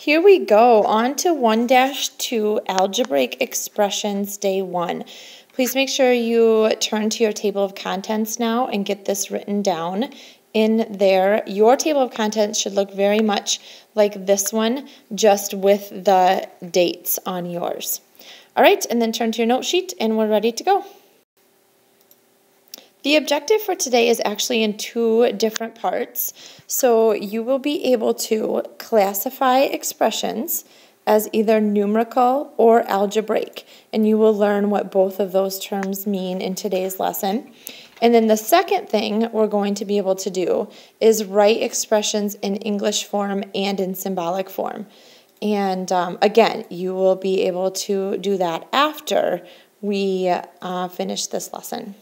Here we go, on to 1-2 Algebraic Expressions, Day 1. Please make sure you turn to your table of contents now and get this written down in there. Your table of contents should look very much like this one, just with the dates on yours. All right, and then turn to your note sheet and we're ready to go. The objective for today is actually in 2 different parts. So you will be able to classify expressions as either numerical or algebraic, and you will learn what both of those terms mean in today's lesson. And then the second thing we're going to be able to do is write expressions in English form and in symbolic form. And again, you will be able to do that after we finish this lesson.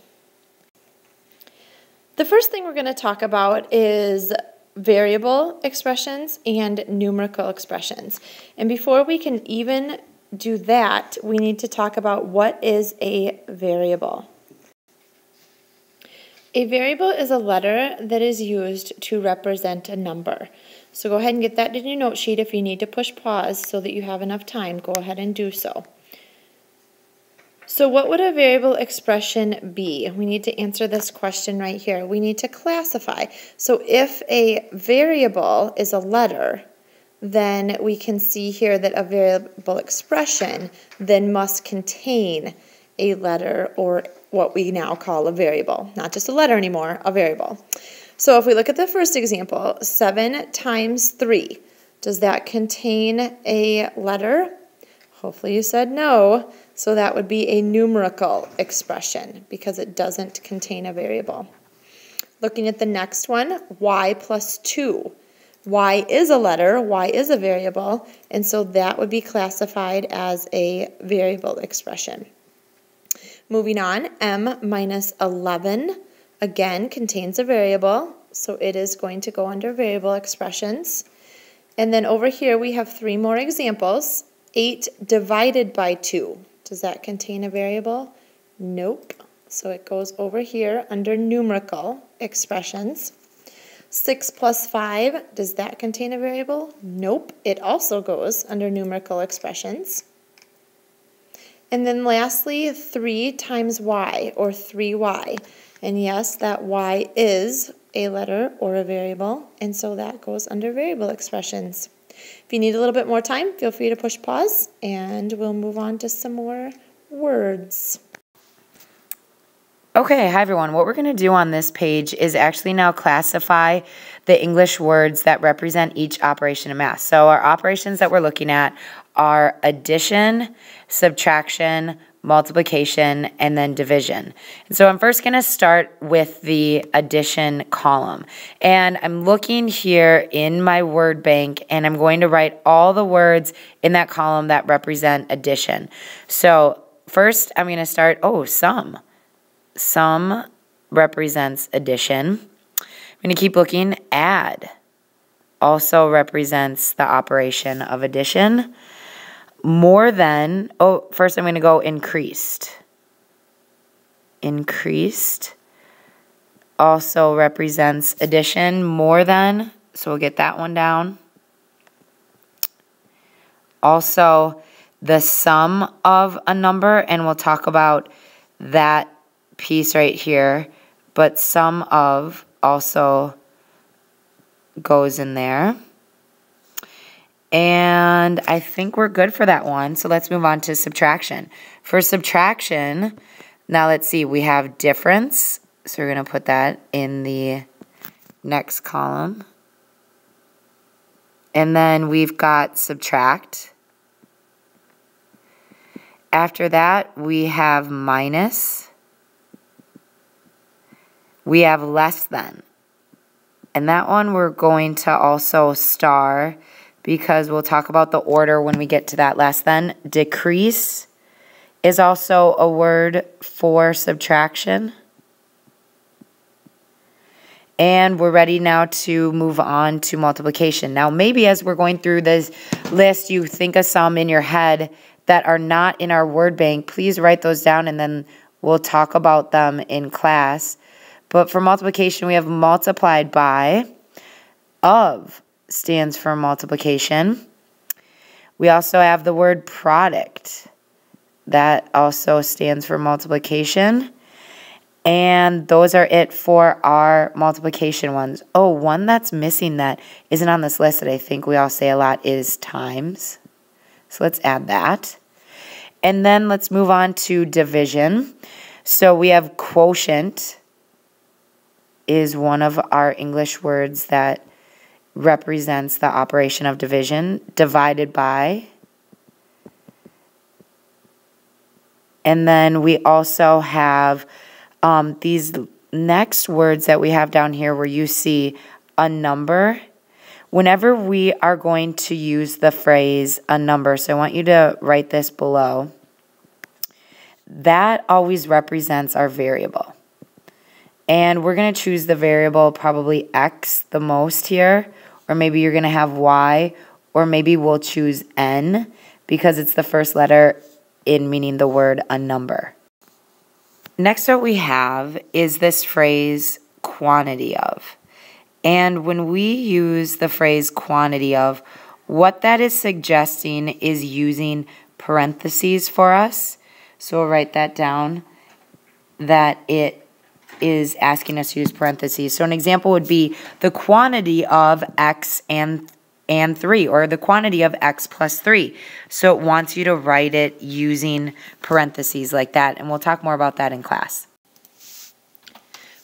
The first thing we're going to talk about is variable expressions and numerical expressions. And before we can even do that, we need to talk about what is a variable. A variable is a letter that is used to represent a number. So go ahead and get that in your note sheet. If you need to push pause so that you have enough time, go ahead and do so. So what would a variable expression be? We need to answer this question right here. We need to classify. So if a variable is a letter, then we can see here that a variable expression then must contain a letter, or what we now call a variable. Not just a letter anymore, a variable. So if we look at the first example, 7 times 3, does that contain a letter? Hopefully you said no. So that would be a numerical expression because it doesn't contain a variable. Looking at the next one, y plus 2. Y is a letter, y is a variable, and so that would be classified as a variable expression. Moving on, m minus 11, again, contains a variable, so it is going to go under variable expressions. And then over here we have 3 more examples. 8 divided by 2. Does that contain a variable? Nope. So it goes over here under numerical expressions. 6 plus 5, does that contain a variable? Nope. It also goes under numerical expressions. And then lastly, 3 times y, or 3y. And yes, that y is a letter or a variable, and so that goes under variable expressions. If you need a little bit more time, feel free to push pause, and we'll move on to some more words. Okay, hi everyone. What we're going to do on this page is actually now classify the English words that represent each operation in math. So our operations that we're looking at are addition, subtraction, multiplication, and then division. And so I'm first going to start with the addition column. And I'm looking here in my word bank, and I'm going to write all the words in that column that represent addition. So first I'm going to start, sum. Sum represents addition. I'm going to keep looking. Add also represents the operation of addition. More than, first I'm going to go increased. Increased also represents addition. More than, so we'll get that one down. Also, the sum of a number, and we'll talk about that piece right here, but sum of also goes in there. And I think we're good for that one. So let's move on to subtraction. For subtraction, now let's see, we have difference. So we're going to put that in the next column. And then we've got subtract. After that, we have minus. We have less than. And that one we're going to also star, because we'll talk about the order when we get to that less than. Decrease is also a word for subtraction. And we're ready now to move on to multiplication. Now maybe as we're going through this list, you think of some in your head that are not in our word bank. Please write those down and then we'll talk about them in class. But for multiplication, we have multiplied by. Of stands for multiplication. We also have the word product. That also stands for multiplication. And those are it for our multiplication ones. Oh, one that's missing that isn't on this list that I think we all say a lot is times. So let's add that. And then let's move on to division. So we have quotient is one of our English words that represents the operation of division, divided by. And then we also have these next words that we have down here where you see a number. Whenever we are going to use the phrase a number, so I want you to write this below, that always represents our variable. And we're going to choose the variable probably x the most here, or maybe you're going to have y, or maybe we'll choose n because it's the first letter in meaning the word a number. Next what we have is this phrase quantity of. And when we use the phrase quantity of, what that is suggesting is using parentheses for us. So we'll write that down, that it is asking us to use parentheses. So an example would be the quantity of x and 3, or the quantity of x plus 3. So it wants you to write it using parentheses like that, and we'll talk more about that in class.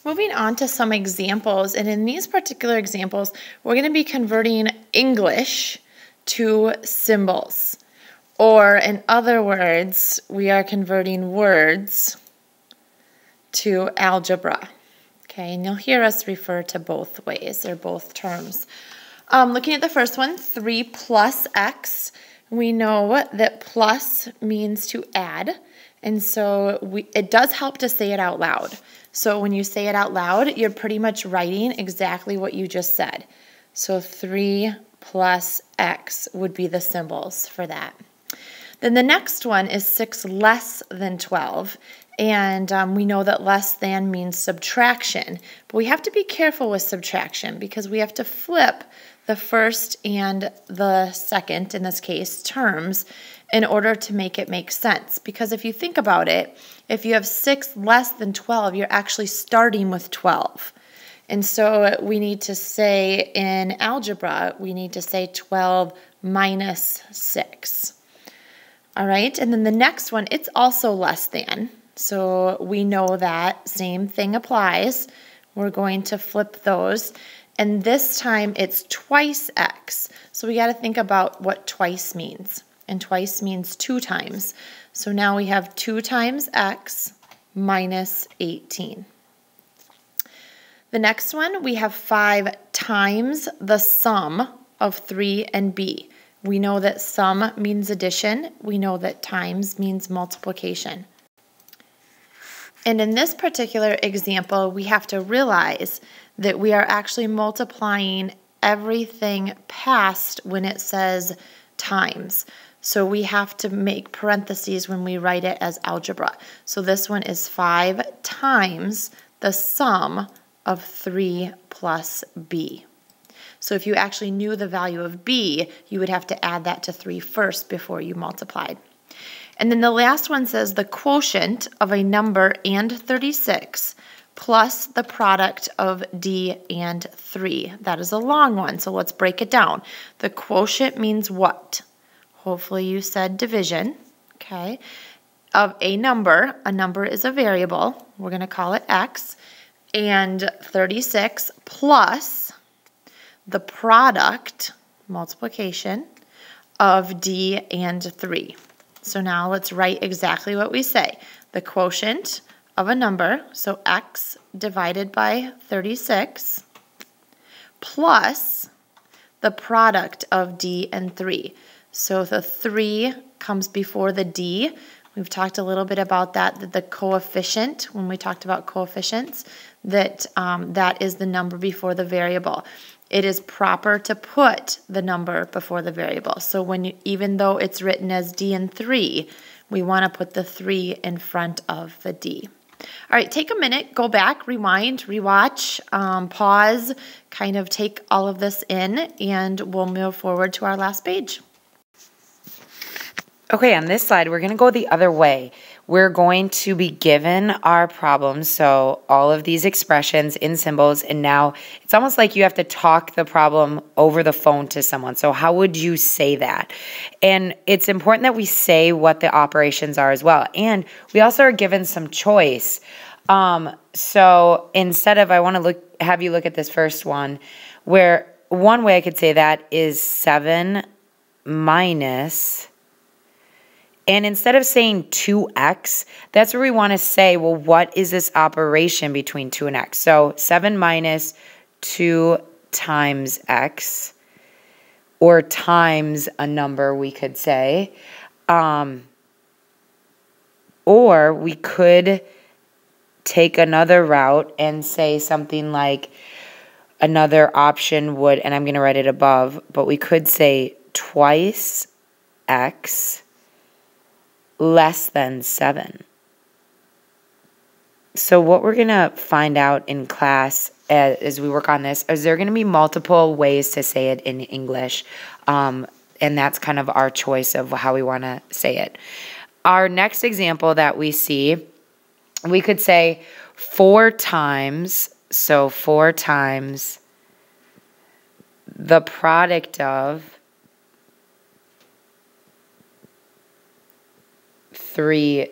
Moving on to some examples, and in these particular examples, we're going to be converting English to symbols. Or in other words, we are converting words to algebra. Okay, and you'll hear us refer to both ways, or both terms. Looking at the first one, 3 plus x, we know that plus means to add, and so it does help to say it out loud. So when you say it out loud, you're pretty much writing exactly what you just said. So 3 plus x would be the symbols for that. Then the next one is 6 less than 12. And we know that less than means subtraction. But we have to be careful with subtraction because we have to flip the first and the second, in this case, terms, in order to make it make sense. Because if you think about it, if you have 6 less than 12, you're actually starting with 12. And so we need to say in algebra, we need to say 12 minus 6. All right, and then the next one, it's also less than. So we know that same thing applies. We're going to flip those. And this time it's twice x. So we got to think about what twice means. And twice means 2 times. So now we have 2 times x minus 18. The next one, we have 5 times the sum of 3 and b. We know that sum means addition. We know that times means multiplication. And in this particular example, we have to realize that we are actually multiplying everything past when it says times. So we have to make parentheses when we write it as algebra. So this one is 5 times the sum of 3 plus b. So if you actually knew the value of b, you would have to add that to 3 first before you multiplied. And then the last one says the quotient of a number and 36 plus the product of d and 3. That is a long one, so let's break it down. The quotient means what? Hopefully you said division, okay? Of a number is a variable. We're going to call it x. And 36 plus the product, multiplication, of d and 3. So now let's write exactly what we say. The quotient of a number, so x divided by 36, plus the product of d and 3. So the 3 comes before the d. We've talked a little bit about that the coefficient, when we talked about coefficients, that is the number before the variable. It is proper to put the number before the variable. So even though it's written as d and 3, we want to put the 3 in front of the d. All right, take a minute, go back, rewind, rewatch, pause, kind of take all of this in, and we'll move forward to our last page. Okay, on this slide, we're going to go the other way. We're going to be given our problems, so all of these expressions in symbols, and now it's almost like you have to talk the problem over the phone to someone. So how would you say that? And it's important that we say what the operations are as well. And we also are given some choice. So instead of, I want to have you look at this first one, where one way I could say that is 7 minus... And instead of saying 2x, that's where we want to say, well, what is this operation between 2 and x? So 7 minus 2 times x, or times a number, we could say. Or we could take another route and say something like, another option would, and I'm going to write it above, but we could say twice x less than 7. So what we're going to find out in class as we work on this is there are going to be multiple ways to say it in English, and that's kind of our choice of how we want to say it. Our next example that we see, we could say 4 times, so 4 times the product of 3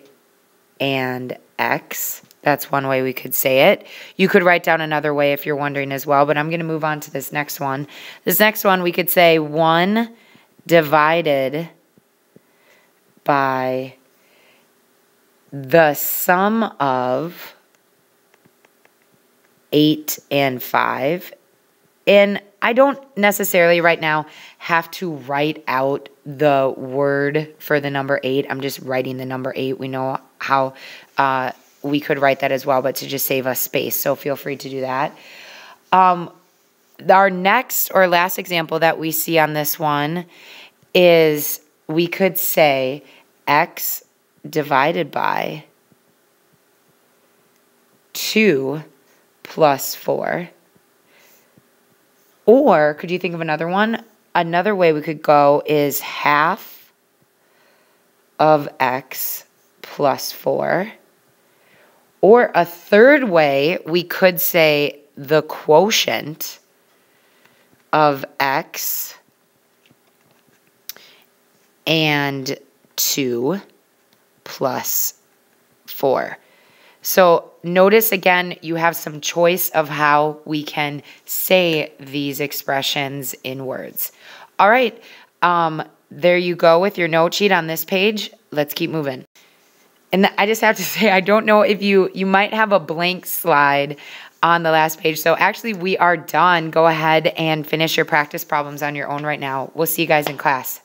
and x. That's one way we could say it. You could write down another way if you're wondering as well, but I'm going to move on to this next one. This next one, we could say 1 divided by the sum of 8 and 5. And I don't necessarily right now have to write out the word for the number 8. I'm just writing the number 8. We know how we could write that as well, but to just save us space. So feel free to do that. Our next or last example that we see on this one is we could say x divided by 2 plus 4. Or could you think of another one? Another way we could go is half of x plus 4. Or a third way, we could say the quotient of x and 2 plus 4. So notice again, you have some choice of how we can say these expressions in words. All right, there you go with your note sheet on this page. Let's keep moving. And I just have to say, I don't know if you might have a blank slide on the last page. So actually, we are done. Go ahead and finish your practice problems on your own right now. We'll see you guys in class.